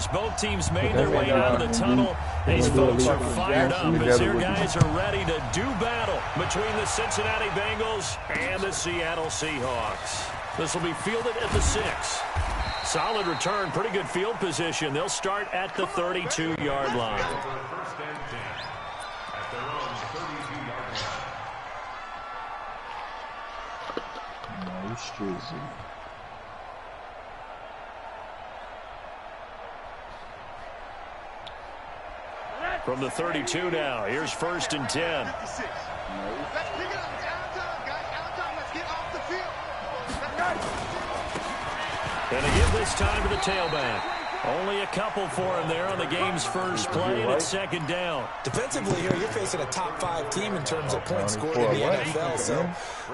as both teams made their way out of the tunnel, these folks are fired up as their guys are ready to do battle between the Cincinnati Bengals and the Seattle Seahawks. This will be fielded at the 6. Solid return, pretty good field position. They'll start at the 32-yard line. Nice jersey. From the 32 now, here's 1st and 10. Let's pick it up. Out of time, guys. Out of time. Let's get off the field. And they give this time to the tailback. Only a couple for him there on the game's first play, and it's 2nd down. Defensively here, you're facing a top-5 team in terms of points scored in the NFL. So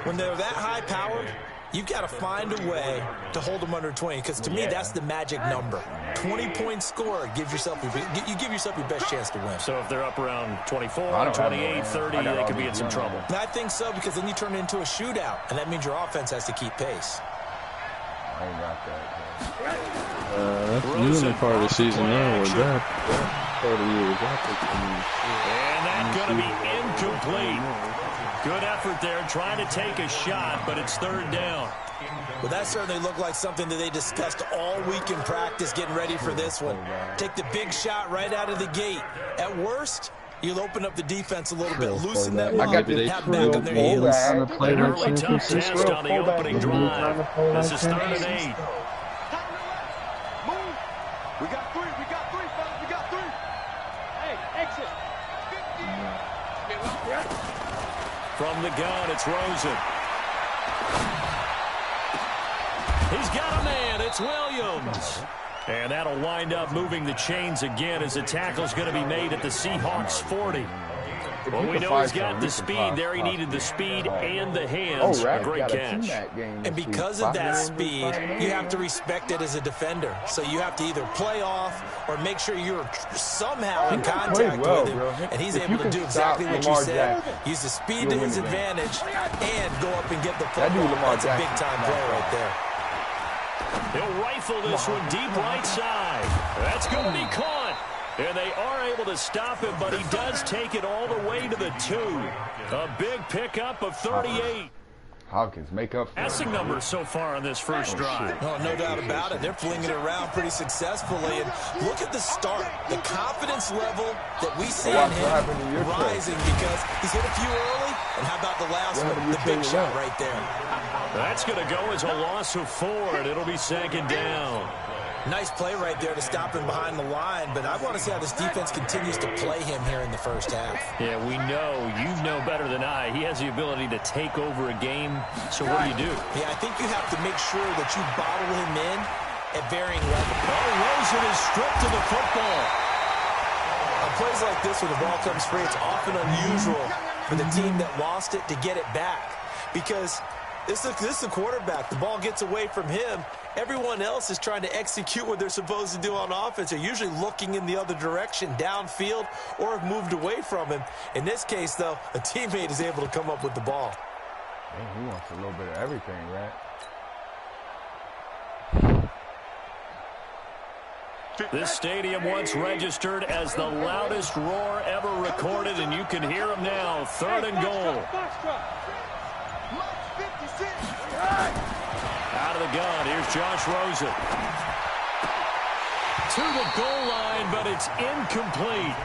when they're that high-powered, you've got to find a way to hold them under 20, because to me, that's the magic number. 20 points scored, you give yourself your best chance to win. So if they're up around 24, 28, 30, they could be in some trouble. And I think so, because then you turn it into a shootout, and that means your offense has to keep pace. I ain't got that. That's the usually part of the season now. With that part of the year, and that's going to be incomplete. Good effort there, trying to take a shot, but it's 3rd down. Well, that certainly looked like something that they discussed all week in practice, getting ready for this one. Take the big shot right out of the gate. At worst, you'll open up the defense a little bit, loosen them up, and have back on their heels. An early tough test on the opening drive. This is 3rd and 8. We got 3. We got 3, fellas. We got 3. Hey, exit. From the gun, it's Rosen. He's got a man. It's Williams. And that'll wind up moving the chains again as the tackle's going to be made at the Seahawks 40. Well, we know he's got the speed there. He needed the speed and the hands. A great catch. And because of that speed, you have to respect it as a defender. So you have to either play off or make sure you're somehow in contact with him. And he's able to do exactly what you said. Use the speed to his advantage and go up and get the football. That's a big-time play right there. He'll rifle this one deep right side. That's going to be caught. And they are able to stop him, but he does take it all the way to the 2. A big pickup of 38. Hawkins, make up. Passing numbers so far on this first drive. Oh, no doubt about it. They're flinging it around pretty successfully. And look at the start. The confidence level that we see in him rising because he's hit a few early. And how about the last one? The big shot right there. That's going to go as a loss of 4, and it'll be 2nd down. Nice play right there to stop him behind the line, but I want to see how this defense continues to play him here in the first half. Yeah, we know. You know better than I. He has the ability to take over a game, so what do? Yeah, I think you have to make sure that you bottle him in at varying levels. Oh, Rosen is stripped to the football. On plays like this where the ball comes free, it's often unusual for the team that lost it to get it back because this is the quarterback. The ball gets away from him. Everyone else is trying to execute what they're supposed to do on offense. They're usually looking in the other direction, downfield, or have moved away from him. In this case, though, a teammate is able to come up with the ball. Man, he wants a little bit of everything, right? This stadium once registered as the loudest roar ever recorded, and you can hear him now. 3rd and goal. Out of the gun, here's Josh Rosen. To the goal line, but it's incomplete.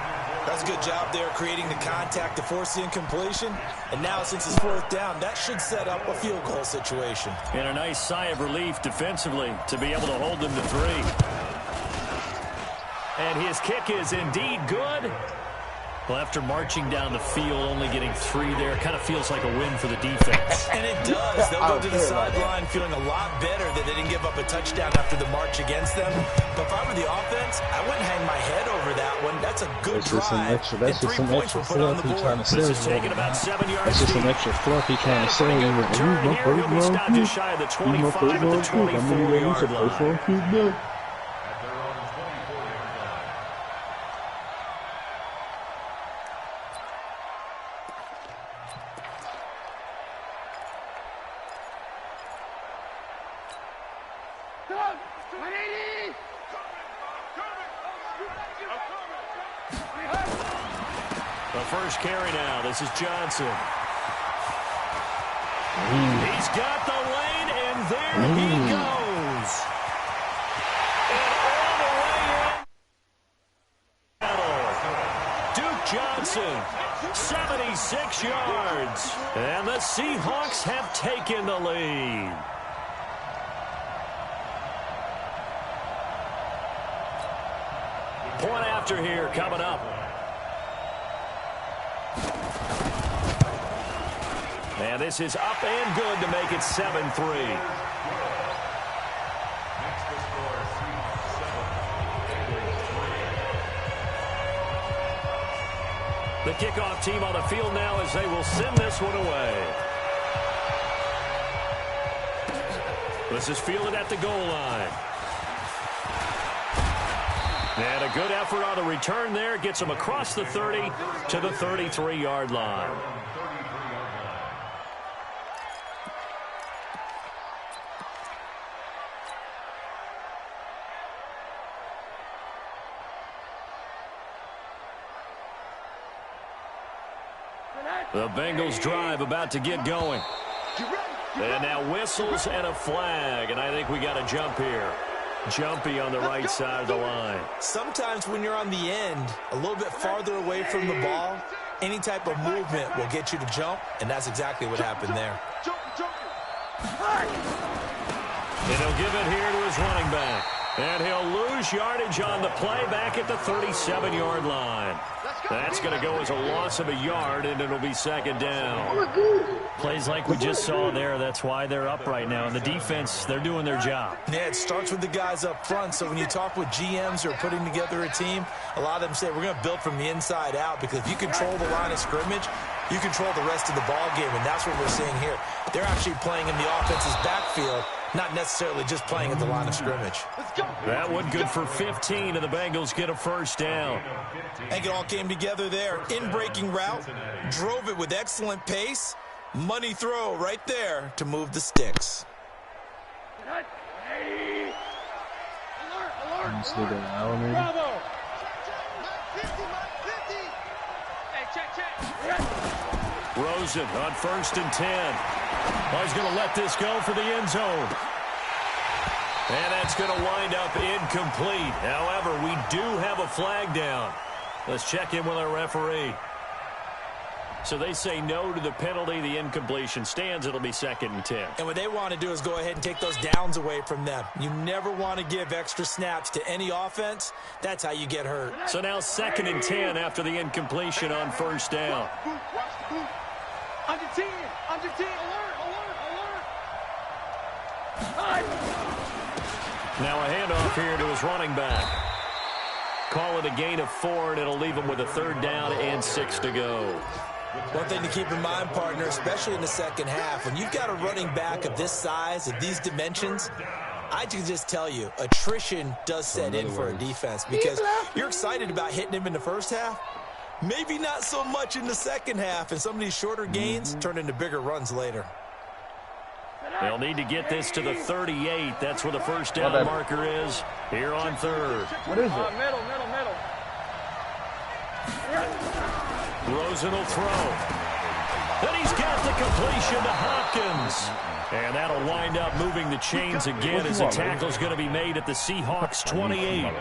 That's a good job there creating the contact to force the incompletion. And now, since it's 4th down, that should set up a field goal situation. And a nice sigh of relief defensively to be able to hold them to 3. And his kick is indeed good. Well, after marching down the field, only getting 3 there, kind of feels like a win for the defense. And it does. They'll go to the sideline feeling a lot better that they didn't give up a touchdown after the march against them. But if I were the offense, I wouldn't hang my head over that one. That's a good drive. That's just some extra fluff he's trying to say. This is taking about 7 yards. That's just some extra fluff he's trying to say. He's my first round pick. Just shy of the 25 to the 24-yard line. The first carry now. This is Johnson. He's got the lane, and there he goes. And all the way in. Duke Johnson, 76 yards. And the Seahawks have taken the lead. Point after here coming up. And this is up and good to make it 7-3. The kickoff team on the field now as they will send this one away. This is fielded at the goal line. And a good effort on the return there. Gets him across the 30 to the 33-yard line. The Bengals drive about to get going. And now whistles and a flag. And I think we got a jump here. Jumpy on the right side of the line. Sometimes when you're on the end, a little bit farther away from the ball, any type of movement will get you to jump, and that's exactly what happened there. And he'll give it here to his running back. And he'll lose yardage on the play back at the 37-yard line. That's going to go as a loss of a yard, and it'll be second down. Plays like we just saw there. That's why they're up right now. And the defense, they're doing their job. Yeah, it starts with the guys up front. So when you talk with GMs who are putting together a team, a lot of them say we're going to build from the inside out, because if you control the line of scrimmage, you control the rest of the ball game, and that's what we're seeing here. They're actually playing in the offense's backfield, not necessarily just playing at the line of scrimmage. That one good for 15, and the Bengals get a first down. I think it all came together there. In-breaking route, drove it with excellent pace. Money throw right there to move the sticks. Bravo. Rosen on 1st and 10. Well, he's going to let this go for the end zone. And that's going to wind up incomplete. However, we do have a flag down. Let's check in with our referee. So they say no to the penalty. The incompletion stands. It'll be 2nd and 10. And what they want to do is go ahead and take those downs away from them. You never want to give extra snaps to any offense. That's how you get hurt. So now 2nd and 10 after the incompletion on 1st down. Under 10, alert. Now a handoff here to his running back. Call it a gain of 4, and it'll leave him with a 3rd down and 6 to go. One thing to keep in mind, partner, especially in the second half, when you've got a running back of this size, of these dimensions, I can just tell you, attrition does set in for a defense, because you're excited about hitting him in the first half. Maybe not so much in the second half, and some of these shorter gains turn into bigger runs later. They'll need to get this to the 38. That's where the first down marker is here on 3rd. What is it? Middle. Rosen will throw. Then he's got the completion to Hopkins. And that'll wind up moving the chains again as the tackle's going to be made at the Seahawks 28.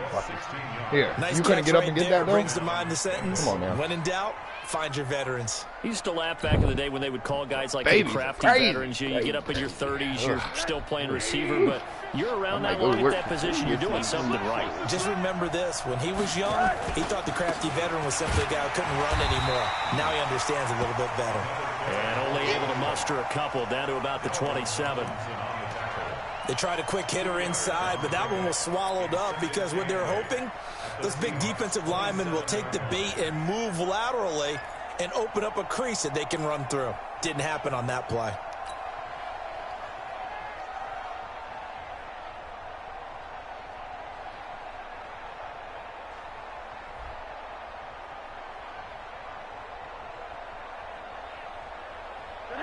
Here, Nice you couldn't get up and get that, though? Brings to mind the sentence. Come on now. When in doubt, find your veterans. He used to laugh back in the day when they would call guys like the crafty veterans. You get up in your 30s, you're still playing receiver, but you're around that long at that position, you're doing something right. Just remember this. When he was young, he thought the crafty veteran was simply a guy who couldn't run anymore. Now he understands a little bit better. And only able to muster a couple down to about the 27. They tried a quick hitter inside, but that one was swallowed up, because what they're hoping, those big defensive linemen will take the bait and move laterally and open up a crease that they can run through. Didn't happen on that play.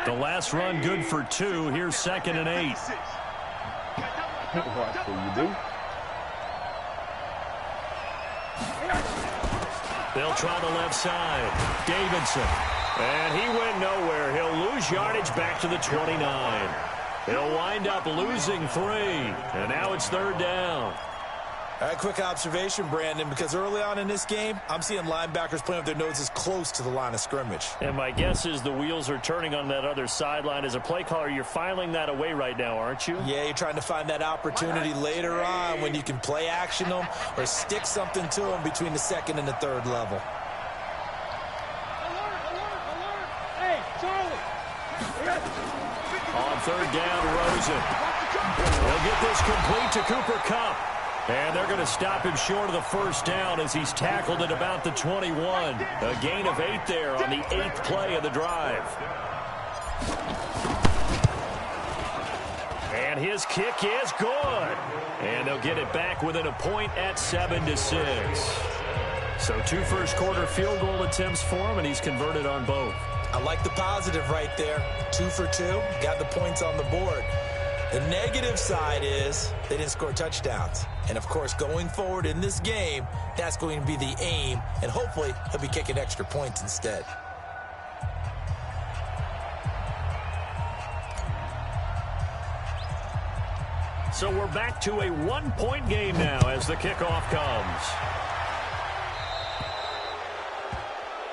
The last run good for 2. Here's 2nd and 8. What will you do? They'll try the left side. Davidson. And he went nowhere. He'll lose yardage back to the 29. He'll wind up losing 3. And now it's 3rd down. All right, quick observation, Brandon, because early on in this game, I'm seeing linebackers playing with their noses close to the line of scrimmage. And my guess is the wheels are turning on that other sideline. As a play caller, you're filing that away right now, aren't you? Yeah, you're trying to find that opportunity later on when you can play action them or stick something to them between the 2nd and the 3rd level. Hey, Charlie. On 3rd down, Rosen. He'll get this complete to Cooper Kupp. And they're going to stop him short of the 1st down as he's tackled at about the 21. A gain of 8 there on the 8th play of the drive. And his kick is good. And they'll get it back within a point at 7-6. So 2 first-quarter field goal attempts for him, and he's converted on both. I like the positive right there. 2 for 2. Got the points on the board. The negative side is they didn't score touchdowns. And, of course, going forward in this game, that's going to be the aim. And hopefully he'll be kicking extra points instead. So we're back to a 1-point game now as the kickoff comes.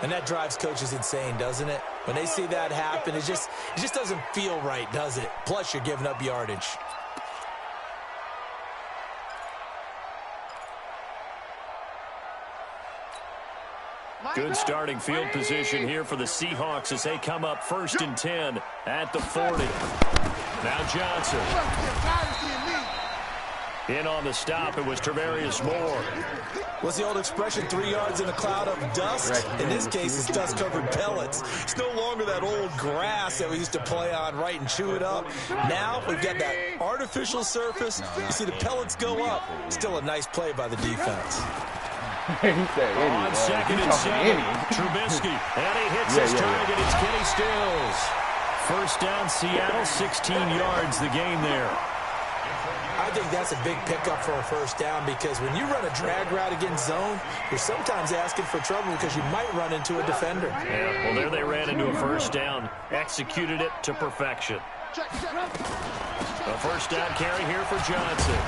And that drives coaches insane, doesn't it? When they see that happen, it just doesn't feel right, does it? Plus, you're giving up yardage. Good starting field position here for the Seahawks as they come up 1st and 10 at the 40. Now Johnson. In on the stop, it was Travarius Moore. What's the old expression, 3 yards in a cloud of dust? In this case, it's dust-covered pellets. It's no longer that old grass that we used to play on, right, and chew it up. Now we've got that artificial surface. You see the pellets go up. Still a nice play by the defense. On 2nd and 7, Trubisky. And he hits his target. It's Kenny Stills. 1st down, Seattle, 16 yards the gain there. I think that's a big pickup for a 1st down because when you run a drag route against zone, you're sometimes asking for trouble because you might run into a defender. Yeah, well, there they ran into a 1st down. Executed it to perfection. A 1st down carry here for Johnson.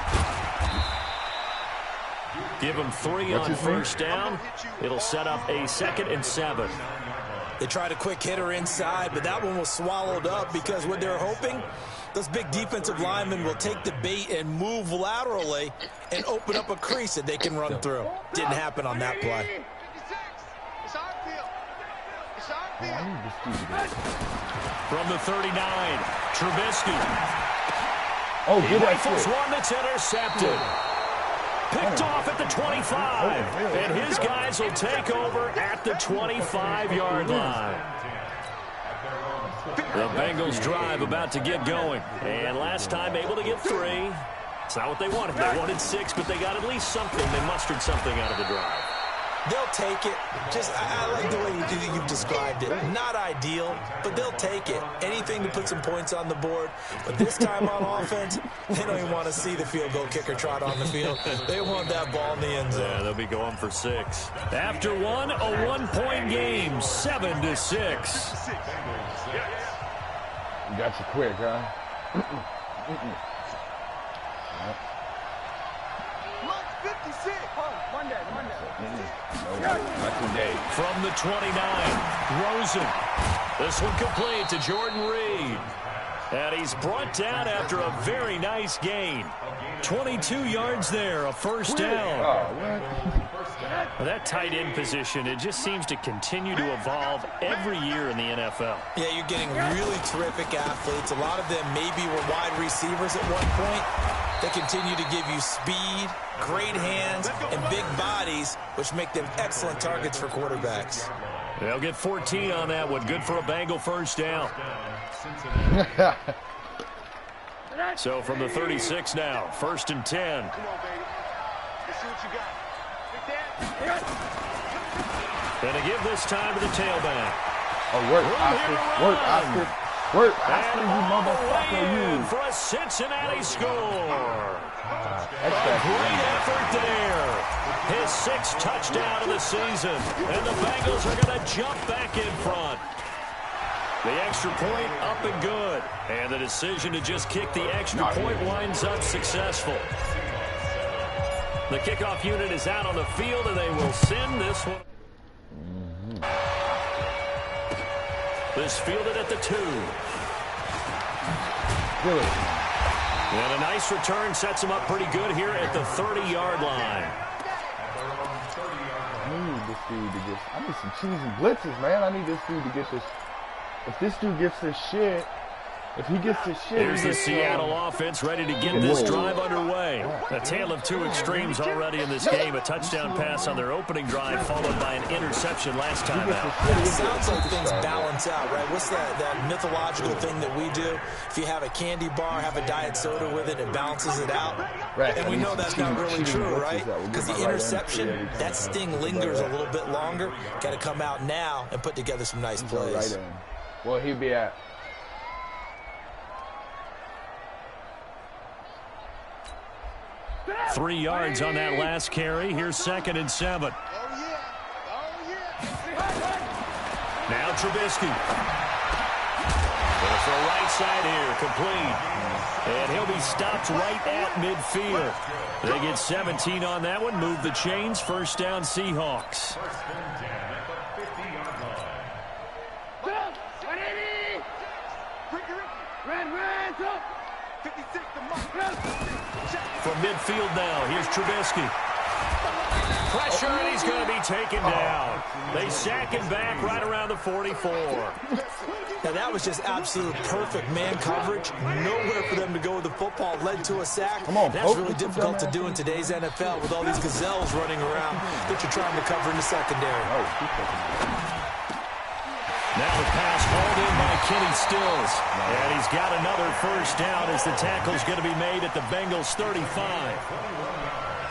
Give him 3 on 1st down. It'll set up a 2nd and 7. They tried a quick hitter inside, but that one was swallowed up because what they're hoping, those big defensive linemen will take the bait and move laterally and open up a crease that they can run through. Didn't happen on that play. From the 39, Trubisky. Oh, He good rifles one that's intercepted. Picked off at the 25. And his guys will take over at the 25-yard line. The Bengals drive about to get going. And last time able to get 3. It's not what they wanted. They wanted 6, but they got at least something. They mustered something out of the drive. They'll take it. I like the way you've described it. Not ideal, but they'll take it. Anything to put some points on the board. But this time on offense, they don't even want to see the field goal kicker trot on the field. They want that ball in the end zone. Yeah, they'll be going for 6. After one, a 1-point game, 7-6. You got you quick, huh? Not today. From the 29, Rosen. This one complete to Jordan Reed. And he's brought down after a very nice gain. 22 yards there, a 1st down. Oh, That tight end position, it just seems to continue to evolve every year in the NFL. Yeah, you're getting really terrific athletes. A lot of them maybe were wide receivers at one point. They continue to give you speed, great hands, and big bodies, which make them excellent targets for quarterbacks. They'll get 14 on that one. Good for a Bengal 1st down. So from the 36 now, 1st and 10. Come on, baby. Let's see what you got. And to give this time to the tailback. Oh, work, Oscar. Work, Oscar. Work, And you all the motherfucker, way in you. for a Cincinnati score. A That's great effort there. His 6th touchdown of the season. And the Bengals are going to jump back in front. The extra point up and good. And the decision to just kick the extra point winds up successful. The kickoff unit is out on the field, and they will send this one. This fielded at the 2. Really? And a nice return sets him up pretty good here at the 30-yard line. I need this dude to get. I need some cheesy blitzes, man. I need this dude to get this. If this dude gets this shit, if he gets this shit. Here's the Seattle offense ready to get this drive underway. A tale of two extremes already in this game. A touchdown pass on their opening drive, followed by an interception last time out. Yeah, it sounds like things balance out, right? What's that mythological thing that we do? If you have a candy bar, have a diet soda with it, it balances it out. Right. And we know that's not really true, right? Because the interception, that sting lingers a little bit longer. Got to come out now and put together some nice plays. Well, he'd be at. Three yards on that last carry. Here's 2nd and 7. Now Trubisky. Going for a right side here, complete. And he'll be stopped right at midfield. They get 17 on that one. Move the chains. 1st down, Seahawks. From midfield now, here's Trubisky. Pressure, and he's going to be taken down. They sack him back right around the 44. Now, that was just absolute perfect man coverage. Nowhere for them to go with the football. Led to a sack. That's really difficult to do in today's NFL with all these gazelles running around that you're trying to cover in the secondary. Now the pass hauled in by Kenny Stills. And he's got another 1st down as the tackle's going to be made at the Bengals 35.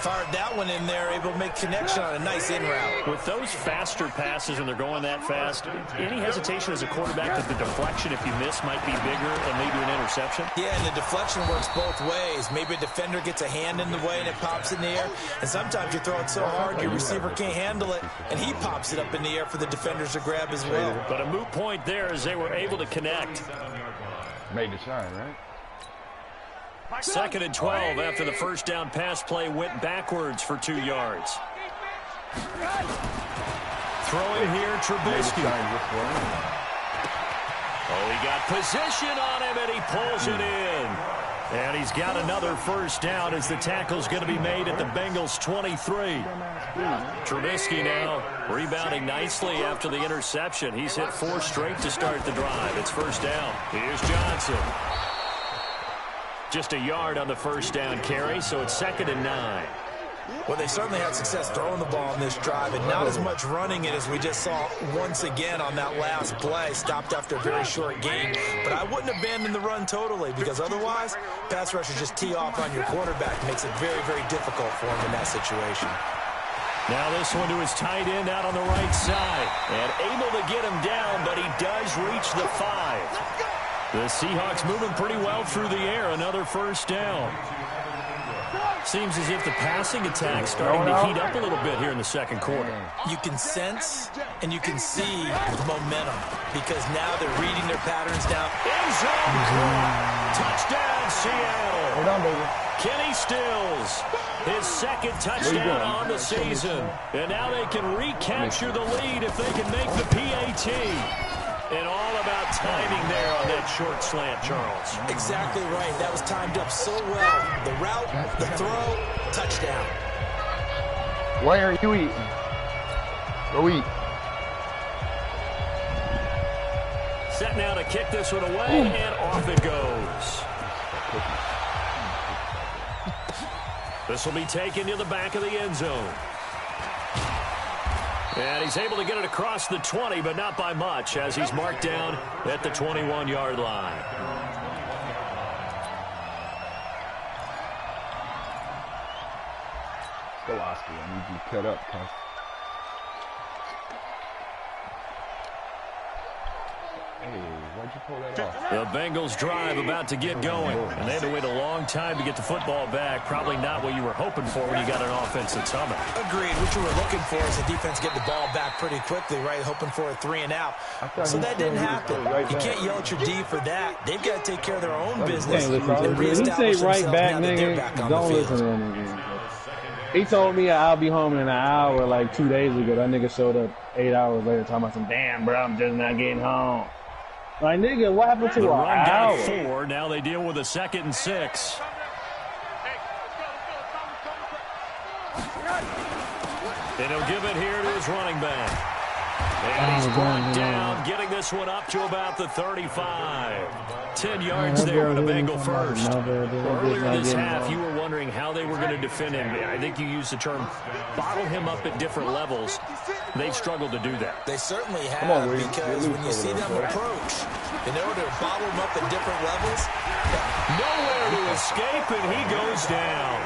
Fired that one in there, able to make connection on a nice in route. With those faster passes when they're going that fast, any hesitation as a quarterback that the deflection, if you miss, might be bigger and maybe an interception? Yeah, and the deflection works both ways. Maybe a defender gets a hand in the way and it pops in the air. And sometimes you throw it so hard your receiver can't handle it, and he pops it up in the air for the defenders to grab as well. But a moot point there as they were able to connect. Made the shine, right? 2nd and 12 after the 1st down pass play went backwards for 2 yards. Throwing here, Trubisky. Oh, he got position on him, and he pulls it in. And he's got another 1st down as the tackle's going to be made at the Bengals 23. Trubisky now rebounding nicely after the interception. He's hit 4 straight to start the drive. It's 1st down. Here's Johnson. Just a yard on the 1st down carry, so it's 2nd and 9. Well, they certainly had success throwing the ball on this drive, and not as much running it as we just saw once again on that last play. Stopped after a very short gain. But I wouldn't abandon the run totally, because otherwise, pass rushers just tee off on your quarterback. Makes it very, very difficult for him in that situation. Now this one to his tight end out on the right side. And able to get him down, but he does reach the 5. The Seahawks moving pretty well through the air. Another 1st down. Seems as if the passing attack's starting to heat up a little bit here in the 2nd quarter. You can sense and you can see the momentum because now they're reading their patterns down. End zone. Touchdown, Seattle. Hold on, baby. Kenny Stills, his 2nd touchdown on the season. And now they can recapture the lead if they can make the PAT. And all about timing there on that short slant, Charles. Exactly right. That was timed up so well. The route, the throw, touchdown. Why are you eating? Go eat. Set now to kick this one away, and off it goes. This will be taken to the back of the end zone. And he's able to get it across the 20, but not by much, as he's marked down at the 21-yard line. Skolasky, I need you cut up, cuz. Hey, why'd you pull that off? The Bengals drive about to get going. And they had to wait a long time to get the football back. Probably not what you were hoping for when you got an offense that's humming. Agreed. What you were looking for is the defense getting the ball back pretty quickly, right? Hoping for a 3-and-out. So that didn't happen. You can't yell at your D for that. They've got to take care of their own business and reestablish themselves now that they're back on the field. He told me I'll be home in an hour like 2 days ago. That nigga showed up 8 hours later talking about some, damn, bro, I'm just not getting home. Like, nigga, what happened to the an run hour? Got 4. Now they deal with a 2nd and 6. And he'll give it here to his running back. And he's brought down, getting this one up to about the 35. 10 yards there with a Bengal first. Earlier this half, you were wondering how they were going to defend him. I think you used the term bottle him up at different levels. They've struggled to do that. They certainly have, because when you see them approach, in order to bottle them up at different levels, nowhere to escape, and he goes down.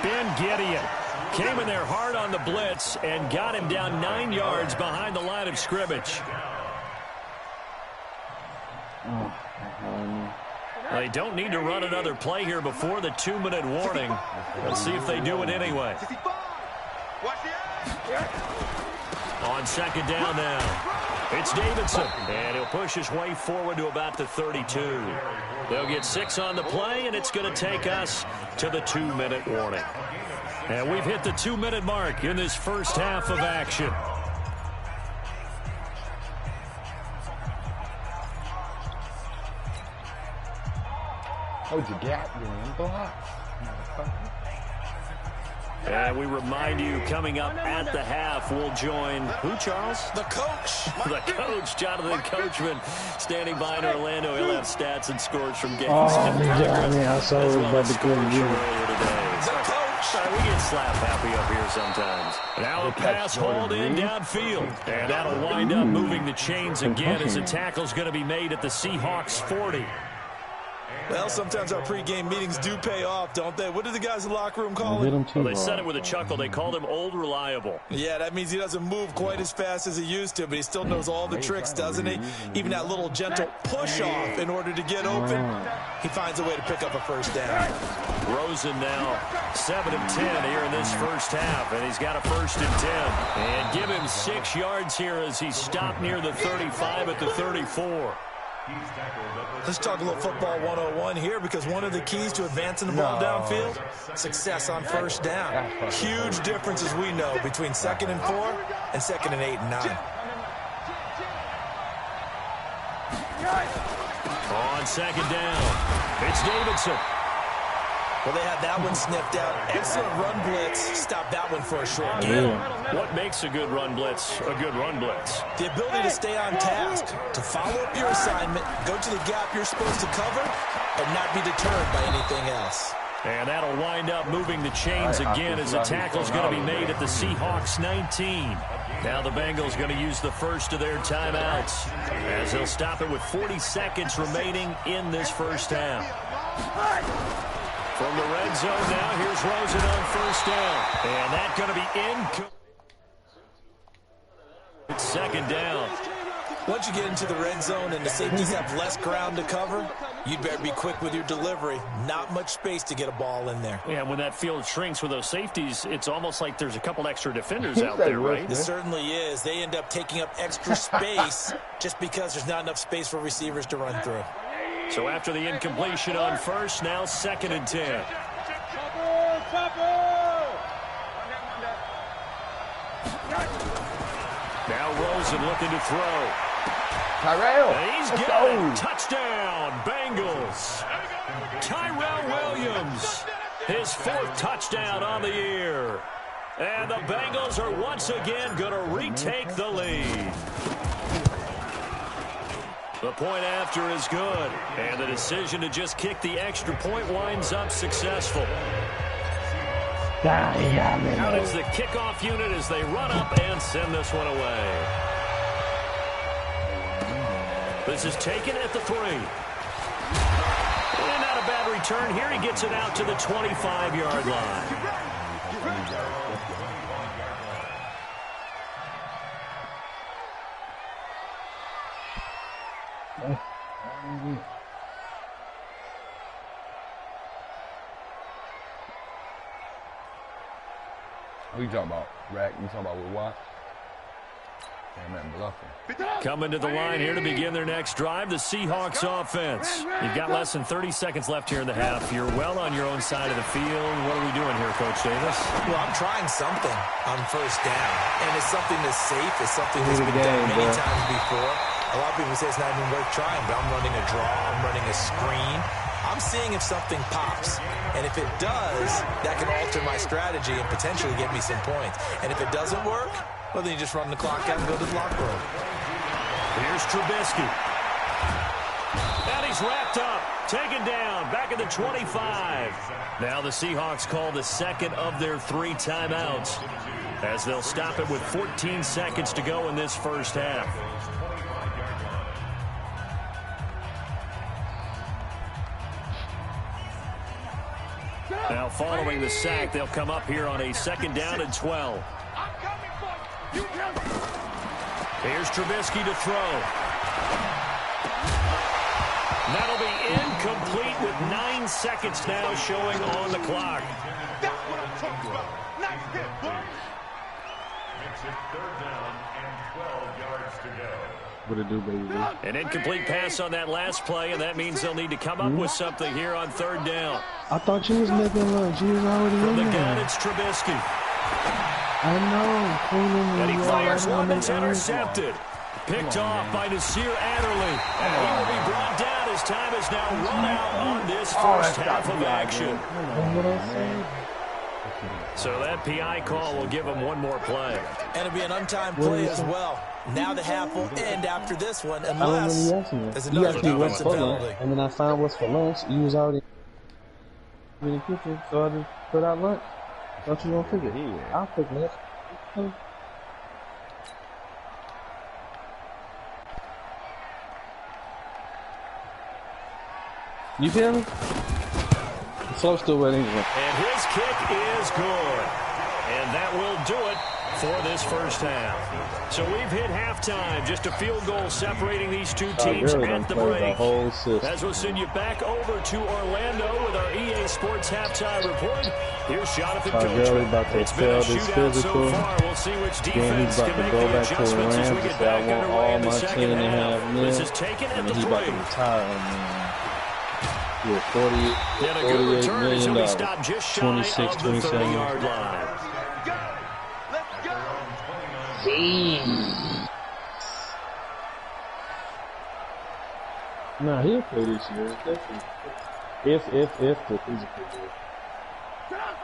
Ben Gideon came in there hard on the blitz and got him down 9 yards behind the line of scrimmage. They don't need to run another play here before the 2-minute warning. Let's see if they do it anyway. On 2nd down now, it's Davidson, and he'll push his way forward to about the 32. They'll get 6 on the play, and it's going to take us to the 2-minute warning. And we've hit the 2-minute mark in this first half of action. Hold your gap, man. Blocks. And we remind you, coming up at the half, we'll join who, Charles? the coach. The coach, Jonathan Coachman, standing by in Orlando. He'll have stats and scores from games. Oh, I saw it about the earlier today. The coach. We get slap happy up here sometimes. Now a pass hauled in downfield. And that'll wind up moving the chains again as a tackle's going to be made at the Seahawks 40. Well, sometimes our pregame meetings do pay off, don't they? What do the guys in the locker room call him? Well, they said it with a chuckle. They called him Old Reliable. Yeah, that means he doesn't move quite as fast as he used to, but he still knows all the tricks, doesn't he? Even that little gentle push-off in order to get open. He finds a way to pick up a first down. Rosen now 7 of 10 here in this first half, and he's got a 1st and 10. And give him 6 yards here as he stopped near the 35 at the 34. Let's talk a little football 101 here, because one of the keys to advancing the ball downfield, success on first down. Huge difference, as we know, between 2nd and 4 and 2nd and 8 and 9. On 2nd down, it's Davidson. Well, they had that one sniffed out. Excellent run blitz. Stop that one for a short gain. What makes a good run blitz a good run blitz? The ability to stay on task, to follow up your assignment, go to the gap you're supposed to cover, and not be deterred by anything else. And that'll wind up moving the chains again as the tackle's going to be made at the Seahawks 19. Now the Bengals going to use the first of their timeouts as they'll stop it with 40 seconds remaining in this first half. From the red zone now, here's Rosen on 1st down. And that's going to be in. It's 2nd down. Once you get into the red zone and the safeties have less ground to cover, you'd better be quick with your delivery. Not much space to get a ball in there. Yeah, when that field shrinks with those safeties, it's almost like there's a couple extra defenders out there, right? It certainly is. They end up taking up extra space just because there's not enough space for receivers to run through. So after the incompletion on 1st, now 2nd and 10. Now Rosen looking to throw. Tyrell. He's got it. Touchdown, Bengals. Tyrell Williams, his 4th touchdown on the year. And the Bengals are once again going to retake the lead. The point after is good, and the decision to just kick the extra point winds up successful. Out is the kickoff unit as they run up and send this one away. This is taken at the 3. And not a bad return here. He gets it out to the 25-yard line. What you talking about? Rack? You talking about with what? Damn, man, bluffing. Coming to the line here to begin their next drive, the Seahawks offense. You've got less than 30 seconds left here in the half. You're well on your own side of the field. What are we doing here, Coach Davis? Well, I'm trying something on first down, and it's something that's safe. It's something that's been done many times before. A lot of people say it's not even worth trying, but I'm running a draw. I'm running a screen. I'm seeing if something pops. And if it does, that can alter my strategy and potentially get me some points. And if it doesn't work, well, then you just run the clock out and go to the locker room. Here's Trubisky. And he's wrapped up. Taken down. Back at the 25. Now the Seahawks call the second of their 3 timeouts, as they'll stop it with 14 seconds to go in this first half. Now following the sack, they'll come up here on a 2nd down and 12. Here's Trubisky to throw. That'll be incomplete with 9 seconds now showing on the clock. That's what I'm talking about. Nice hit, boy. Makes it 3rd down and 12 yards to go. What it do, baby? An incomplete pass on that last play, and that means they'll need to come up with something here on 3rd down. I thought you was making lunch. You was already From in the there. gun, it's Trubisky. I know. And he fires one that's intercepted. Picked off by Nasir Adderley. And he will be brought down as time is now run out on this first half of action. So that PI call will give him one more play. And it'll be an untimed play as well. Now the half will end after this one, unless there's another defensive penalty. And then I found what's for lunch. You was already in the kitchen, so I just put out lunch. Don't you want to pick it? Yeah. I'll pick lunch. You feel me? So still waiting. And his kick is good. And that will do it for this first half. So we've hit halftime. Just a field goal separating these two teams at the break. As we'll send you back over to Orlando with our EA Sports halftime report. Here's Jonathan Coachman. It's been a shootout so far. We'll see which defense can make the adjustments as we get back underway in the second half. This is taken at the break. Yeah, 48, and a good return as he'll be stopped just shy 26, of the 30-yard line. Nah, he'll play this year. If the physical good.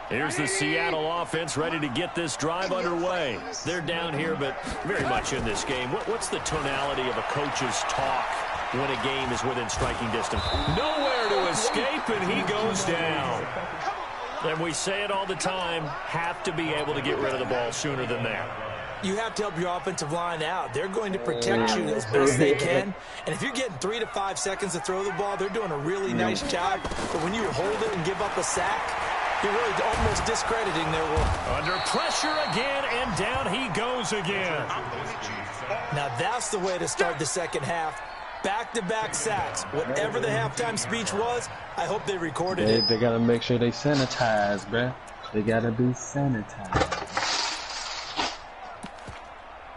Here's the Seattle offense ready to get this drive underway. They're down here, but very much in this game. What's the tonality of a coach's talk when a game is within striking distance? Nowhere to escape, and he goes down. And we say it all the time, have to be able to get rid of the ball sooner than that. You have to help your offensive line out. They're going to protect you as best they can. And if you're getting 3 to 5 seconds to throw the ball, they're doing a really nice job. But when you hold it and give up a sack, you're really almost discrediting their work. Under pressure again, and down he goes again. Now that's the way to start the second half. Back-to-back sacks. Whatever the halftime speech was, I hope they recorded it. They got to make sure they sanitize, bruh. They got to be sanitized.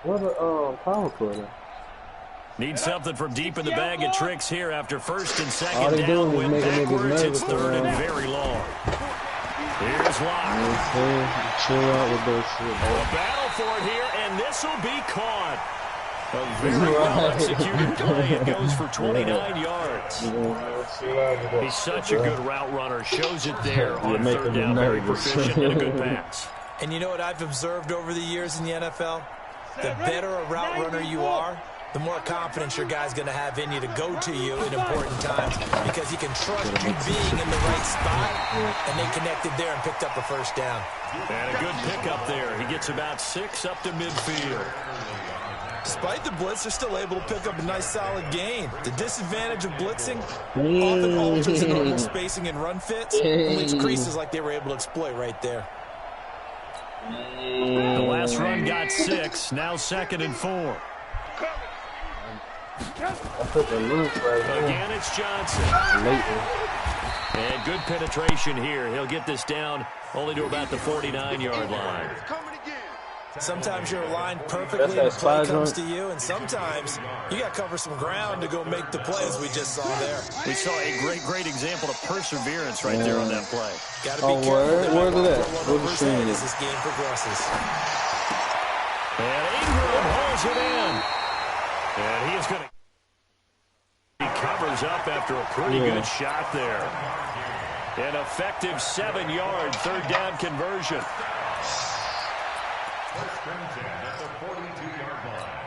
What a power quarter. Need something from deep in the bag of tricks here after 1st and 2nd down. Went backwards. It's 3rd and very long. Here's Locke. Chill out with those shit. A battle for it here, and this will be caught. A very well-executed play. It goes for 29 yards. He's such a good route runner. Shows it there on 3rd down. Very proficient and a good pass. And you know what I've observed over the years in the NFL? The better a route runner you are, the more confidence your guy's going to have in you to go to you in important times, because he can trust you being in the right spot, and they connected there and picked up a 1st down. And a good pickup there. He gets about 6 up to midfield. Despite the blitz, they're still able to pick up a nice, solid gain. The disadvantage of blitzing often alters the normal spacing and run fits, and leaves creases like they were able to exploit right there. The last run got 6, now 2nd and 4. I took a look right Again, there. it's Johnson. Lately. And good penetration here. He'll get this down only to about the 49-yard line. Sometimes you're aligned perfectly and the play comes to you, and sometimes you got to cover some ground to go make the play, as we just saw there. We saw a great example of perseverance right there on that play. Got to be careful. Where's it at? Where's the stream as this game progresses? And Ingram holds it in. And he is going to... He covers up after a pretty good shot there. An effective 7-yard third down conversion. First and 10 at the 42-yard line.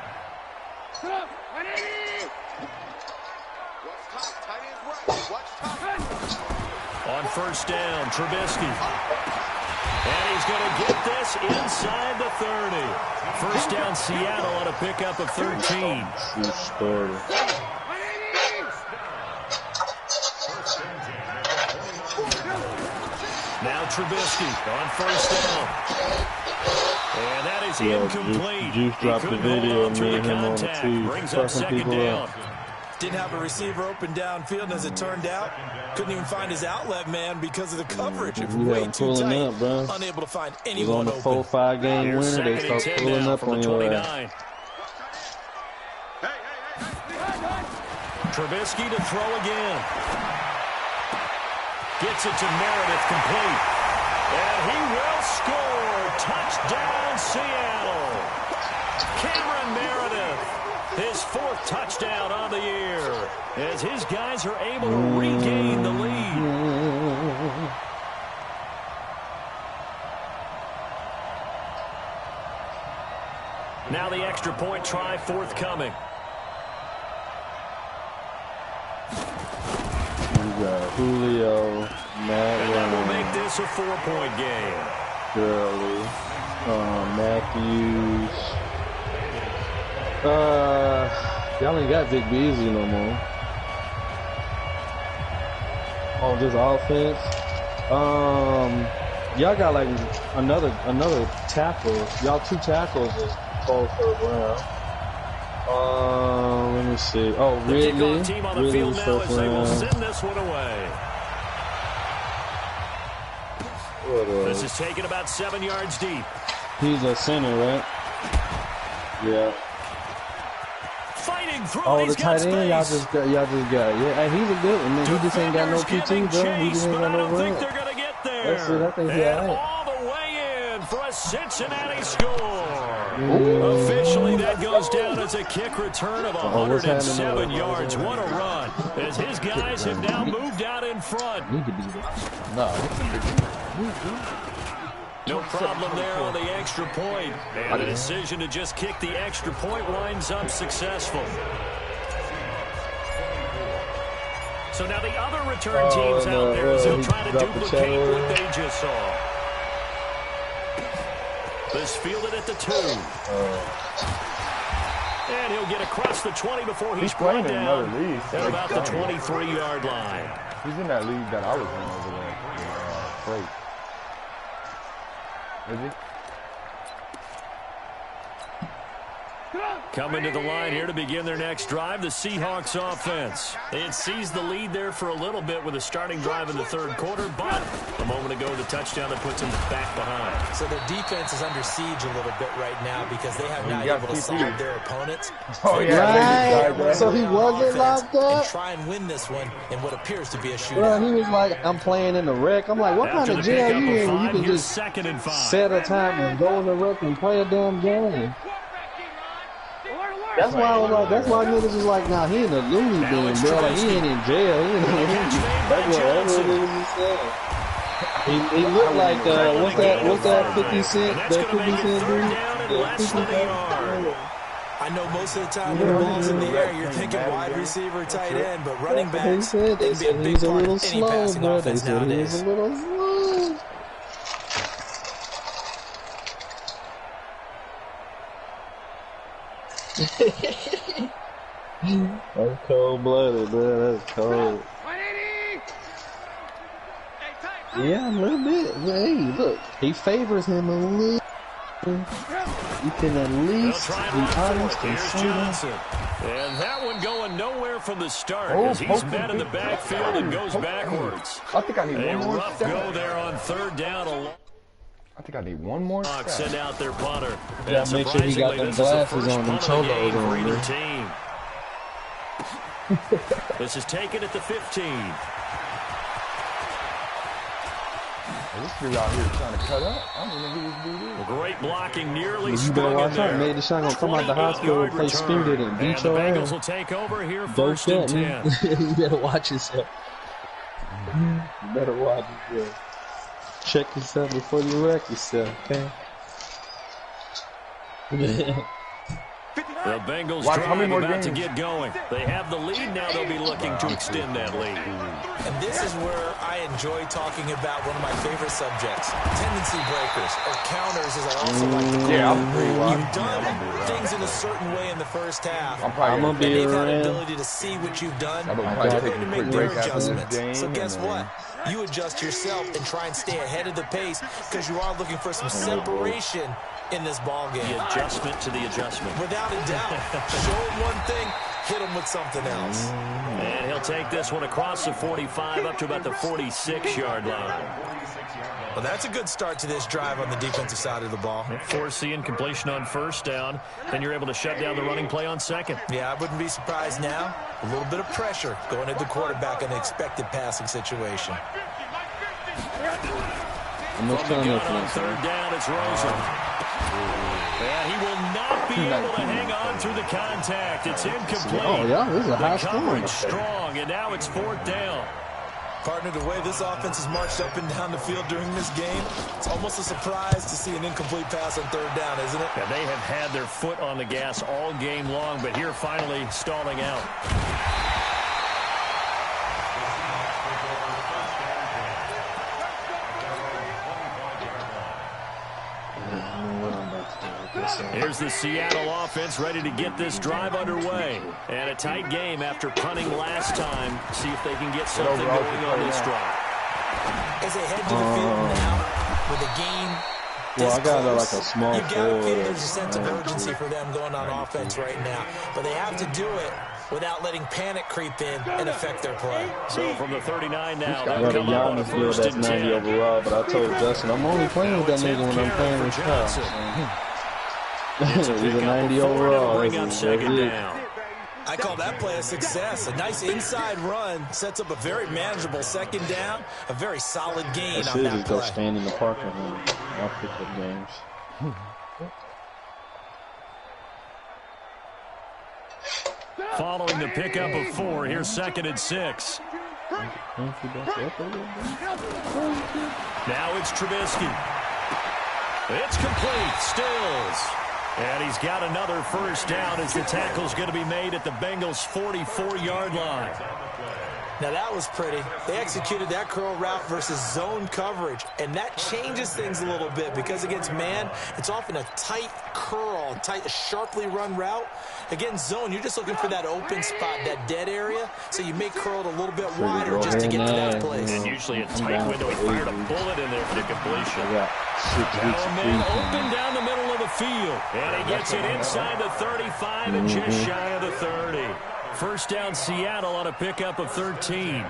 On first down, Trubisky. And he's going to get this inside the 30. First down, Seattle on a pickup of 13. Good starter. Now Trubisky on first down. And that is incomplete. Juice dropped the video of me and him on the feed. Brings up second down. Didn't have a receiver open downfield, and as it turned out, couldn't even find his outlet man because of the coverage. It was way too tight, up, bro. unable to find He's anyone on the open. 4-5 game winner. They start pulling up on your ass. Trubisky to throw again. Gets it to Meredith, complete. And he will score. Touchdown, Seattle. Cameron Meredith, his 4th touchdown on the year, as his guys are able to regain the lead. Now the extra point try forthcoming. We got Julio, Matt And that will make this a 4-point game. Gurley, Matthews. Y'all ain't got Vic Beasley no more. On this offense, y'all got like another tackle. Y'all 2 tackles is called third round. Let me see. Oh, The Ridley. kickoff team on the field now as they will send this one away. This is taken about 7 yards deep. He's a center, right? Yeah. Fighting through. Oh, He's the tight got end, y'all space. just got. Yeah, and he's a good one. Man. He just ain't got no PT, bro. He just ain't got I no don't think run. they're going to get there. That's it. I think he's and all right. all the way in for a Cincinnati score. Officially, that goes down as a kick return of 107 yards. What a run, as his guys have now moved out in front. No problem there on the extra point. And the decision to just kick the extra point winds up successful. So now the other return teams out there as they'll try to duplicate what they just saw. This fielded at the 2. And he'll get across the 20 before he's playing brought in down another league. at about the 23-yard line. He's in that league that I was in over there. Freight. Is he? Coming to the line here to begin their next drive, the Seahawks offense. They had seized the lead there for a little bit with a starting drive in the 3rd quarter, but a moment ago the touchdown that puts them back behind. So their defense is under siege a little bit right now because they have not able to solve their opponents. Oh, yeah. Right. So he wasn't locked and up? try and win this one in what appears to be a shootout. Bro, he was like, I'm playing in the wreck. I'm like, what After kind of the jail pickup you of in where you 5, can here's just 2nd and 5. set a time and go in the wreck and play a damn game? That's why I was like, that's why niggas was like, nah, he in the loony bin, bro. Like, he ain't in jail. He in the loony. That's what niggas said. He looked like, what's that 50 Cent, that 50 Cent dude? I know most of the time when the ball's in the air, you're thinking wide receiver, tight end, but running backs They can be a said he big was a part little of any slow, passing bro. They offense said he was nowadays. a little slow. That's cold-blooded, bro. That's cold. Yeah, a little bit. Hey, look, he favors him a little. You can at least be honest and say that. And that one going nowhere from the start as he's met in the backfield and goes backwards. I think I need A one more rough step. go there on third down. I think I need one more step. Send out their punter. Yeah, make sure he got them glasses on, them cholos on either there. team. This is taken at the 15. This dude out here trying to cut up. I don't even know who this dude is. Great blocking, nearly You better sprung in watch out. there. Maybe the shot gonna come out the hospital and play Spirited and beat the your Bengals ass. will take over here Don't first and shut 10. me. You better watch yourself. You better watch yourself. Check yourself before you wreck yourself, okay? The Bengals Watch, how many drive more about to games? get going. They have the lead. Now they'll be looking to extend that lead. And this is where I enjoy talking about one of my favorite subjects, tendency breakers, or counters, as I also like to call Yeah, them. I'm pretty well. You've done things in a certain way in the first half. I'm probably I'm gonna gonna be and they've had around. ability to see what you've done. I'm gonna They're probably going take to a make quick their break after this adjustments. game. So guess and what? You adjust yourself and try and stay ahead of the pace because you are looking for some separation in this ball game. The adjustment to the adjustment. Without a doubt. Show him one thing, hit him with something else. And he'll take this one across the 45 up to about the 46-yard line. Well, that's a good start to this drive on the defensive side of the ball. Force the incompletion on first down. Then you're able to shut down the running play on second. Yeah, I wouldn't be surprised now. A little bit of pressure going at the quarterback in an expected passing situation. I'm not trying On to third down, it's Rosen. And he will not be able to hang on through the contact. It's incomplete. Oh, yeah, this is a high The score. coverage strong, and now it's fourth down. Partner, the way this offense has marched up and down the field during this game, it's almost a surprise to see an incomplete pass on third down, isn't it? Yeah, they have had their foot on the gas all game long, but here finally stalling out. Here's the Seattle offense ready to get this drive underway. And a tight game after punting last time. See if they can get something going on this drive. As they head to the field now with a game Well, I got close, like a small you gotta feel forward. there's a sense of urgency for them going on offense right now. But they have to do it without letting panic creep in and affect their play. So from the 39 now, I they'll got a come up on a Giannis deal first that's and 90 10. overall, but I told Justin I'm only playing with that nigga when I'm playing with Kyle. It's a He's a pickup 90 of 4 and it'll overall. bring up That's second it. down. I call that play a success. A nice inside run sets up a very manageable second down, a very solid gain I on should that just go play. stand in the parking lot. I'll pick up games. Following the pickup of 4, here's second and 6. Now it's Trubisky. It's complete. Stills. And he's got another first down as the tackle's going to be made at the Bengals' 44-yard line. Now that was pretty. They executed that curl route versus zone coverage, and that changes things a little bit because against man, it's often a tight curl, tight, sharply run route. Against zone, you're just looking for that open spot, that dead area, so you may curl it a little bit wider just to get to that place. And usually a tight window. He fired a bullet in there for the completion. I got 6 weeks Now of a free man time. open down the middle of the field. And he gets it inside the 35 and just shy of the 30. First down Seattle on a pickup of 13.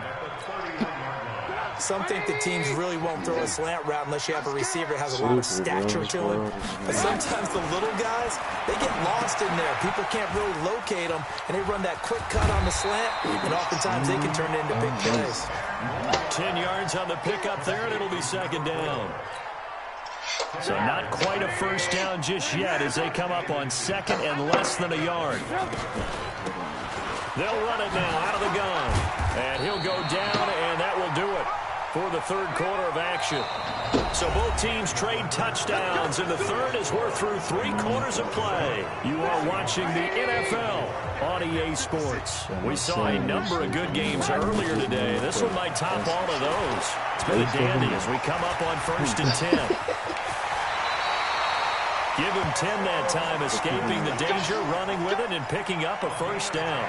Some think the teams really won't throw a slant route unless you have a receiver that has a lot of stature to him. But sometimes the little guys, they get lost in there. People can't really locate them, and they run that quick cut on the slant, and oftentimes they can turn it into big plays. 10 yards on the pickup there, and it'll be second down. So not quite a first down just yet as they come up on second and less than a yard. They'll run it now out of the gun. And he'll go down, and that will do it for the third quarter of action. So both teams trade touchdowns, and the third as we're through 3 quarters of play. You are watching the NFL on EA Sports. We saw a number of good games earlier today. This one might top all of those. It's been a dandy as we come up on first and 10. Give him 10 that time, escaping the danger, running with it, and picking up a first down.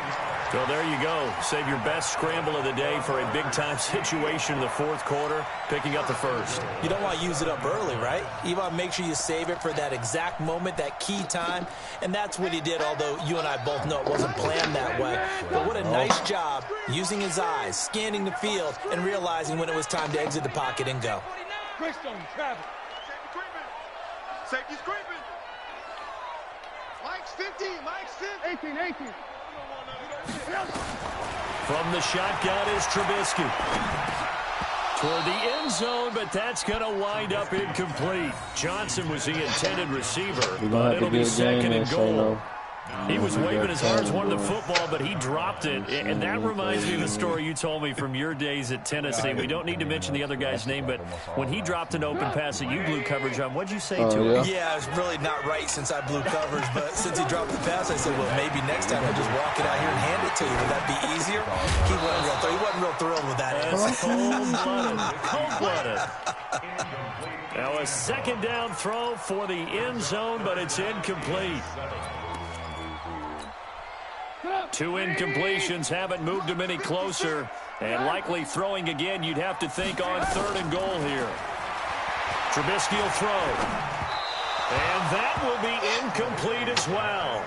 Well, there you go. Save your best scramble of the day for a big-time situation in the fourth quarter, picking up the first. You don't want to use it up early, right? You want to make sure you save it for that exact moment, that key time, and that's what he did, although you and I both know it wasn't planned that way. But what a nice job using his eyes, scanning the field, and realizing when it was time to exit the pocket and go. Greystone, travel. Safety's creeping. Mike's 15, Mike's 15. 18. From the shotgun is Trubisky. Toward the end zone, but that's going to wind up incomplete. Johnson was the intended receiver, but it'll be second and goal. He was waving as hard as wanted the football, but he dropped it. And that reminds me of the story you told me from your days at Tennessee. We don't need to mention the other guy's name, but when he dropped an open pass that you blew coverage on, what'd you say to him? Yeah, it's really not right since I blew coverage, but since he dropped the pass, I said, well, maybe next time I'll just walk it out here and hand it to you. Would that be easier? He wasn't real thrilled with that answer. Cold-blooded. Now a second down throw for the end zone, but it's incomplete. 2 incompletions haven't moved him any closer, and likely throwing again, you'd have to think on 3rd and goal here. Trubisky will throw, and that will be incomplete as well.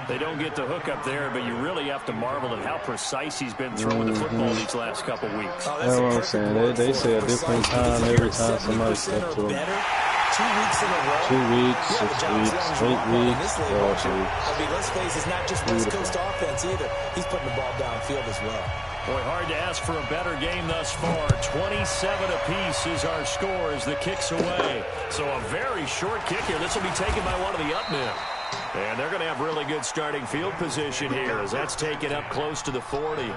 They don't get the hook up there, but you really have to marvel at how precise he's been throwing the football these last couple weeks. That's what I'm saying. They say a different time every time somebody steps to him. 2 weeks in a row. 2 weeks, 6 weeks, 8 weeks, 12 weeks. I mean, let's face it, it's not just West Coast offense either. He's putting the ball downfield as well. Boy, hard to ask for a better game thus far. 27 apiece is our score as the kick's away. So a very short kick here. This will be taken by one of the up men. And they're going to have really good starting field position here as that's taken up close to the 40.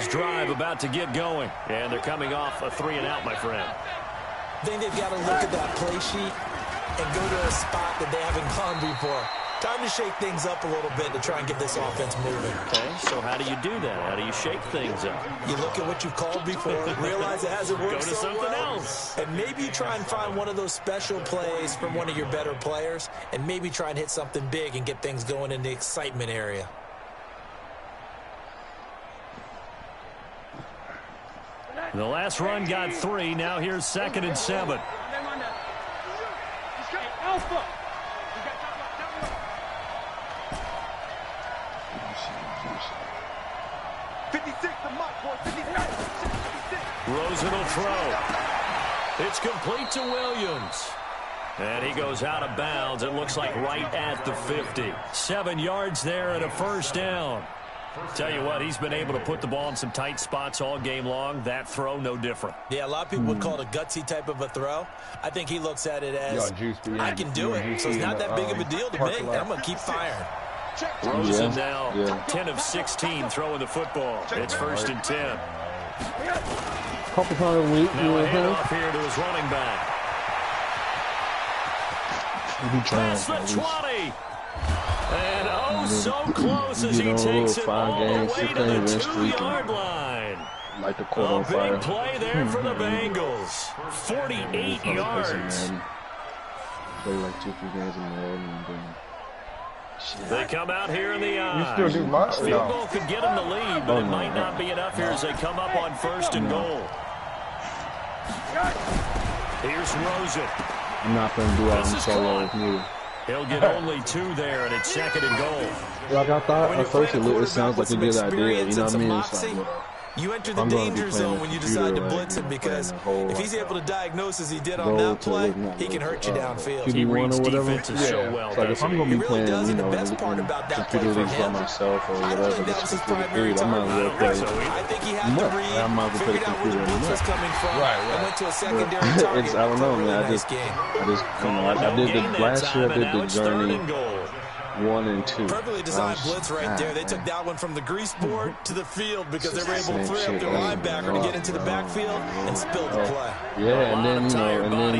Drive about to get going, and they're coming off a 3-and-out, my friend. I think they've got to look at that play sheet and go to a spot that they haven't gone before. Time to shake things up a little bit to try and get this offense moving. Okay, so how do you do that? How do you shake things up? You look at what you've called before, realize it hasn't worked so well. Go to something else. And maybe you try and find one of those special plays from one of your better players, and maybe try and hit something big and get things going in the excitement area. The last run got 3. Now here's 2nd and 7. Alpha. Rosen will throw. It's complete to Williams. And he goes out of bounds. It looks like right at the 50. 7 yards there and a first down. Tell you what, he's been able to put the ball in some tight spots all game long. That throw, no different. Yeah, a lot of people would call it a gutsy type of a throw. I think he looks at it as, I can do it, so it's not that big of a deal to me. I'm going to keep firing. Rosen now 10 of 16 throwing the football. It's 1st and 10. Couple times a week. Now a handoff here to his running back. Past the 20. And oh, so close as he takes it all the way to the 2-yard line. Like the court on fire. A big play there for the Bengals. 48 yards. Play like 2-3 games in Madden. They come out here in the eye. You still do much? Field goal could get them the lead, but it might not be enough here as they come up on 1st and goal. Here's Rosen. I'm not going to do all them solos neither. He'll get only 2 there, and it's 2nd and goal. Like I thought at first it sounds like a good idea. You know what I mean? It's like, you enter the danger zone when you decide to blitz him, because if he's able to diagnose as he did on that play, he can hurt you downfield. He reads defenses so well. Like if I'm going to be playing, you know, the best part about that play computer for leagues by him, myself or I don't whatever, think that was his just primary I might as well play. I think he had to read, figured out where the blitz was coming from, and went to a secondary target. I don't know, man. I just, I did the last year. I did the journey 1 and 2. Perfectly designed blitz right there. They took that one from the grease board to the field because they were able to free up their linebacker to get into the backfield and spill the play. Yeah, and then, you know,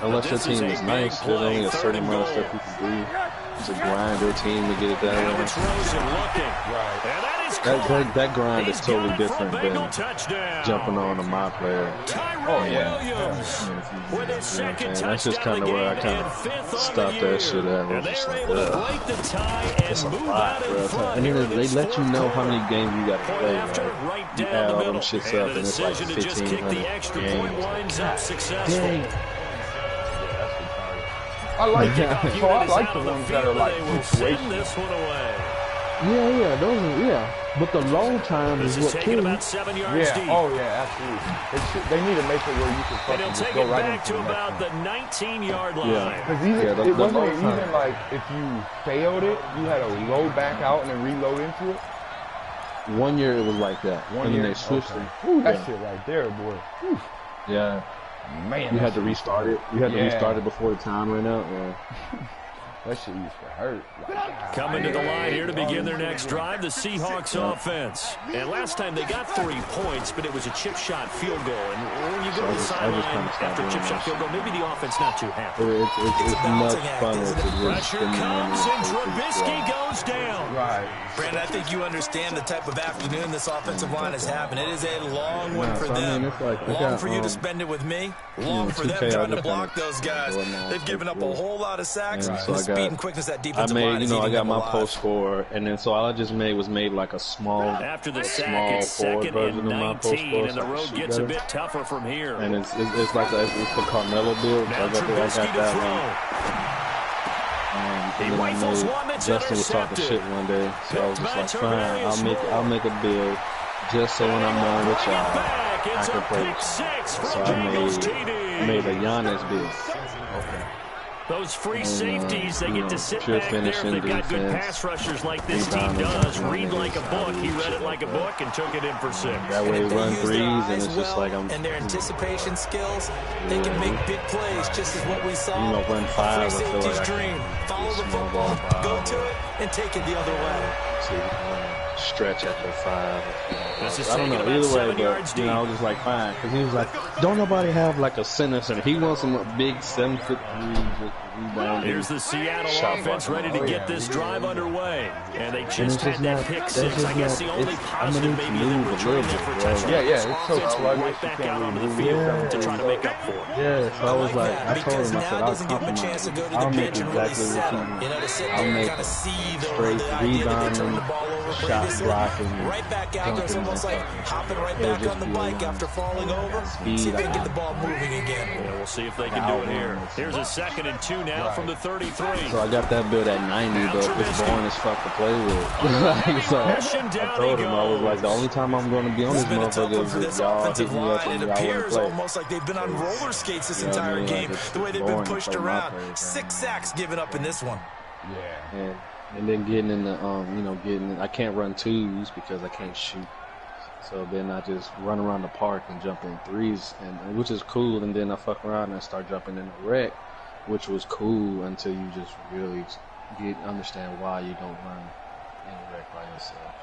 unless your team is nice, there's only a certain amount of stuff you can do. to grind their team to get it that way. It's Rosen looking. Right. And that is That grind is totally got it for a different Bengal than touchdown. jumping on a my player. Tyrone Williams with his second That's just touchdown kind of where I of the kind game and of fifth on stopped the that year. shit at. And Just they're like, able to break the tie it's and a move lot, out in bro. front. And here in they this let you know fourth how many quarter. games you got to Point play. after, Like, right you down add the all middle. them shits And up, the and it's like decision to just kick 1,500 the extra games. point winds up successful. Dang. I like Kickoff that. So unit I is like out the on the ones that are field, like and they will send situational. this one away. Yeah, those are, yeah. But the long time This is is what taking kills. about 7 yards deep. Yeah, oh yeah, absolutely. They need to make it where you can And fucking he'll just take go it right back into to the next about one. the 19-yard line. Yeah. Because Yeah, it wasn't long even time. like if you failed it, you had to load back out and then reload into it. 1 year it was like that. One and year, then they switched okay. it. Ooh, that Yeah. shit right there, boy. Whew. Yeah. Man, You that had to shit restart it. You had to Yeah. restart it before the time ran out. Yeah. That shit used to hurt. Like, Coming to the line here to begin their next drive, the Seahawks offense. And last time they got 3 points, but it was a chip shot field goal. And when you go to the sideline after a chip shot field goal, maybe the offense not too happy. It's much funner to just Pressure comes and Trubisky goes down. Right. Brandon, I think you understand the type of afternoon this offensive line is having. It is a long one for so I them. mean, it's like they Long got, for you to spend it with me. you Long know, for 2K, them trying to I just block kinda those guys. going on They've given up a whole lot of sacks. And And so the I speed got- and quickness that I defensive made, line is eating I got them my alive. post score, and then so all I just made was like a small, After the sack, small it's forward second version and of my post 19, score. and the so I can road shoot gets a better. bit tougher from here. And it's like it's the Carmelo build. So Now I got Trubisky to that throw. one. He And then I rifles know one that's Justin was talking intercepted. shit one day, so I was Picked just by like, fine, Tarvarius I'll make a build just so when I'm done with Bring it y'all, back. I It's can a play. pick six from So I Bengals TD. made a Giannis build. Those free safeties, they you get know, to sit pure back there. finishing They've got good defense, pass rushers like this team rebounding, does. running Read like a book. He read it like a book and took it in for 6. That way, If they run use threes, their and eyes it's just well like I'm, and their anticipation skills, they can make big plays just as what we saw. You know, run A five, free I feel safety's like I can dream. Follow get the small football, ball five, go to it, and take it the other way. stretch at the 5. This is I don't taking know, about either way, 7 yards but, you know, I was just like, fine. Because he was like, don't nobody have like a center. He wants some big 7'3", just rebounding. Here's the Seattle shot offense block. ready to get this drive underway. And they just had that pick 6. I guess the only positive maybe that returning that for a touchdown. Yeah, it's so Offense sluggish, right you back can't out onto the really field to try to make up for it. Yeah, so I was like, I told because him, I now said, it I'll doesn't give them a chance to go to the I'll make bench and really exactly settle. what You know, to sit I'll there and make kind of see the straight idea that they turned rebounding, the ball over shot previously. blocking, Right back out there. It's dunking almost and like stuff. hopping right It'll back just on the be bike a after falling over. speed See if they can get out. the ball moving again. Yeah, we'll see if they can do it here. Here's a 2nd and 2 now from the 33. So I got that build at 90, but it's boring as fuck to play with. So I told him, I was like, the only time I'm going to be on this It's been a tough motherfucker one for is this if y'all hit offensive me up line. and It y'all want to appears play. almost like they've been on roller skates this You know what I entire mean? game. Like, The way they've been boring to pushed play my around. plays, 6 sacks given up in this one. Yeah. And then getting in the, I can't run 2s because I can't shoot. So then I just run around the park and jump in 3s, and which is cool. And then I fuck around and start jumping in the wreck, which was cool until you just really understand why you don't run in a wreck by yourself.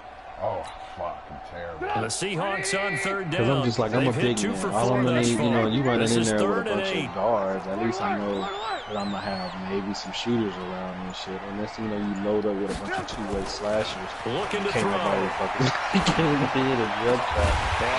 Oh, fucking terrible. The Seahawks on 3rd down. Because I'm just like, I'm a They've hit big 2 man. for All 4 I'm gonna thus need, far. you running This in is there with 3rd a and bunch 8. of guards. At least I know that I'm gonna have maybe some shooters around me and shit. Unless you load up with a bunch of 2-way slashers. Looking to Can't throw. nobody fucking can't hit a jump shot.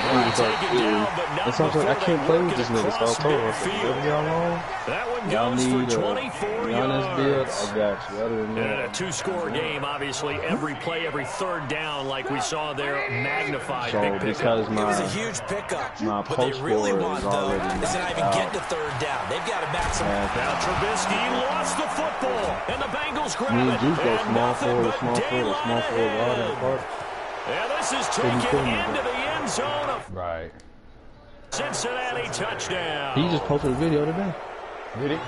And take it down, but not And so I was like, I before can't they play work with it this nigga. So I across told her, I said, midfield. whatever y'all on, That one y'all goes need for a 24 Giannis build, yards. I got you. Other than And that, a 2-score game, obviously, every play, every 3rd down, like we saw there, magnified so big pickup. because It was a my huge pickup. my What they post really score want, is though, already is to not even out. get to 3rd down. They've got to maximize. Now Trubisky lost the football, and the Bengals grab Me and it. Juice go And small nothing forward, but small forward, small daylight forward, all that ahead. part. And this is Couldn't taken kill me, into but- the end zone of Right. Cincinnati touchdown. He just posted a video today. Did he?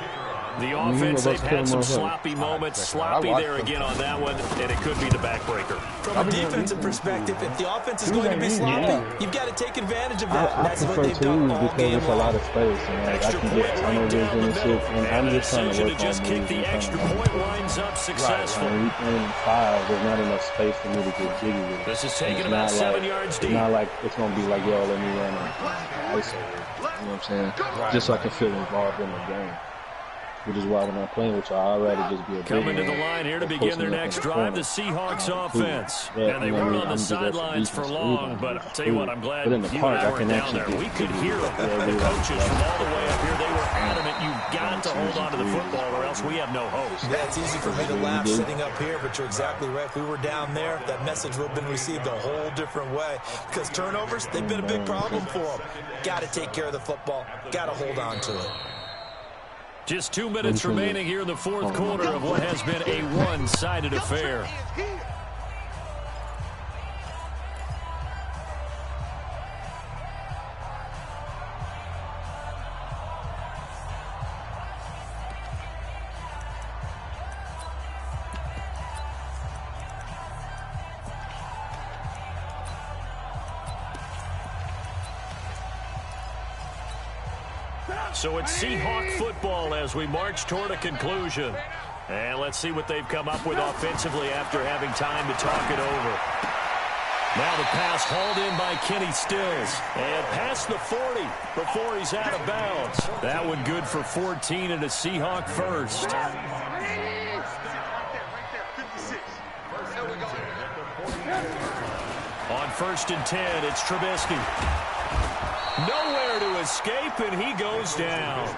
The was offense, about they've to kill had him some motherfucker. sloppy moments. I Sloppy watched there them. again on that one, and it could be the backbreaker. From a defensive perspective, if the offense is going to be sloppy, you've got to take advantage of that. I That's what prefer they've done 2s all because game it's a lot long. of space and like, I Extra can point get right turnovers down and the shit. middle. And I'm And just trying to decision work to just on kick moves the and extra trying to point lines up successful. When we playing 5, there's not enough space for me to get jiggy with it. This is And taking it's about not 7 like, yards it's deep. not like it's gonna be like, yo, let me run an ISO. You know what I'm saying? Just so I can feel involved in the game. which is why when I'm playing with y'all, I'd rather just be a big Coming to the man line here to and begin post their me up next in the drive, the corner. Seahawks offense. But, And they you know what I weren't mean? on the I'm just there for sidelines for defense. long, but I'll tell you what, I'm glad But in the you park, and I I were can down there. actually We could hear the really coaches from all the way up here. They were Yeah. adamant, you've got to hold on to the football or else we have no hope. Yeah, it's easy for me to laugh sitting up here, but you're exactly right. If we were down there, that message would have been received a whole different way. Because turnovers, they've been a big problem for them. Got to take care of the football. Got to hold on to it. Just 2 minutes remaining here in the fourth quarter of what has been a one-sided affair. So it's Seahawk football as we march toward a conclusion. And let's see what they've come up with offensively after having time to talk it over. Now the pass hauled in by Kenny Stills. And past the 40 before he's out of bounds. That one good for 14 and a Seahawk first. On 1st and 10, it's Trubisky. Nowhere to escape, and he goes down.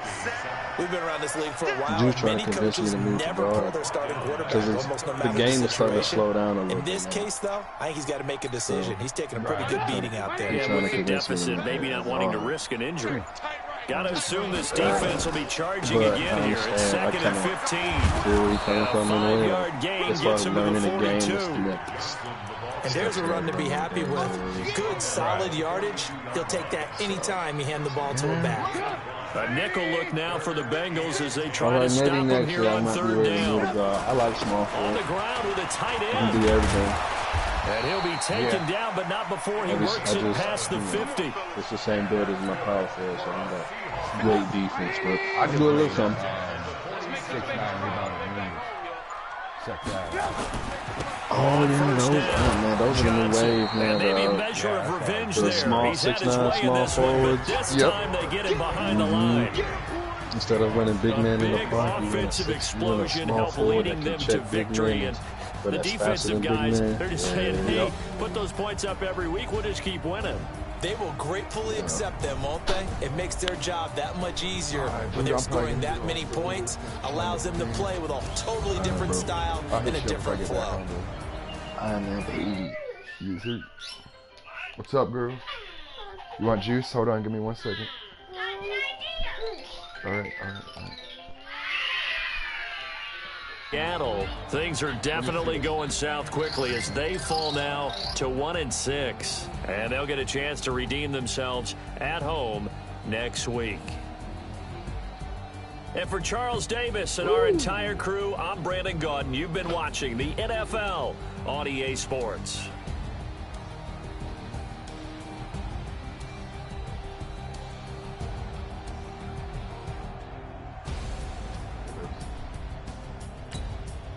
We've been around this league for a while. Many coaches never pull their starting quarterback, almost no matter the game is starting to situation. slow down a little In this bit. case, though, I think he's got to make a decision. He's taking a pretty good beating out there. Yeah, with the deficit, maybe not wanting to risk an injury. Got to assume this defense will be charging again here. It's 2nd and 15. A 5-yard gain gets him to the 42. And there's a run to be happy with. Good, solid yardage. He'll take that anytime you hand the ball to a back. A nickel look now for the Bengals as they try to stop him here on 3rd down. I like small On the forward. ground with a tight He can end. do everything. And he'll be taken down, but not before he works it past the 50. It's the same build as my power forward, so I'm got great defense, but I can do a little something. 6'9", rebounding. Check that out. Oh, man, those are the new wave, man. Maybe a measure of revenge the there. small He's had his 6'9" way in small this one, but forwards. this time they get him behind the line. Instead of winning big man in the Big park, offensive explosion help leading them to victory. And the defensive guys, they're just saying, hey, put those points up every week. We'll just keep winning. They will gratefully accept them, won't they? It makes their job that much easier when they're scoring that many points. Allows them to play with a totally different style and a different flow. I man, Easy. What's up, girl? You want juice? Hold on, give me 1 second. All right. Seattle, things are definitely going south quickly as they fall now to 1-6. And they'll get a chance to redeem themselves at home next week. And for Charles Davis and our entire crew, I'm Brandon Gaudin. You've been watching the NFL on EA Sports.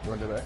You want to do that?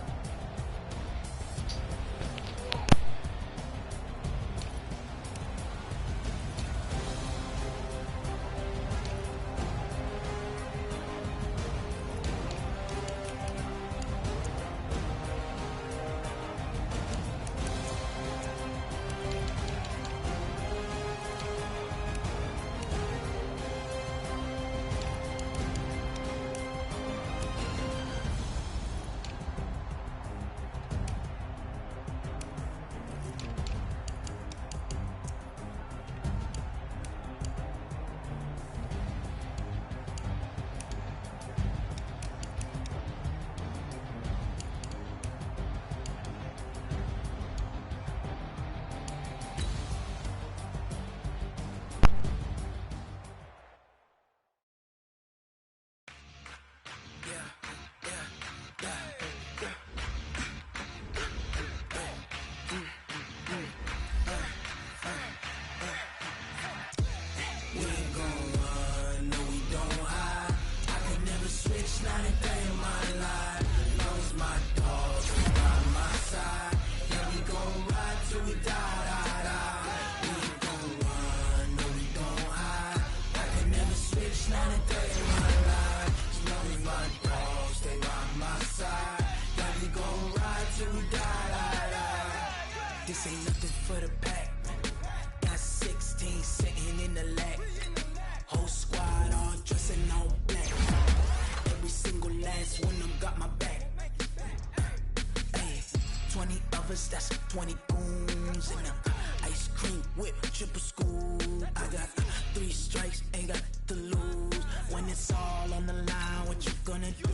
choppers, that's 20 goons in them. Ice cream whip, triple scoop. I got 3 strikes, ain't got to lose. When it's all on the line, what you gonna do?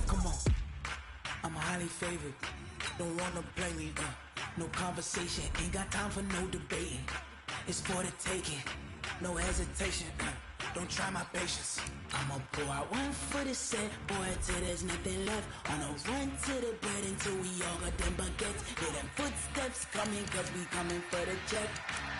Come on, I'm highly favored. Don't wanna play me, no conversation, ain't got time for no debating. It's for the taking, no hesitation. Don't try my patience. I'ma pour out one for the set, boy, till there's nothing left. On a run to the bread until we all got them baguettes. Hear them footsteps coming, cause we coming for the check.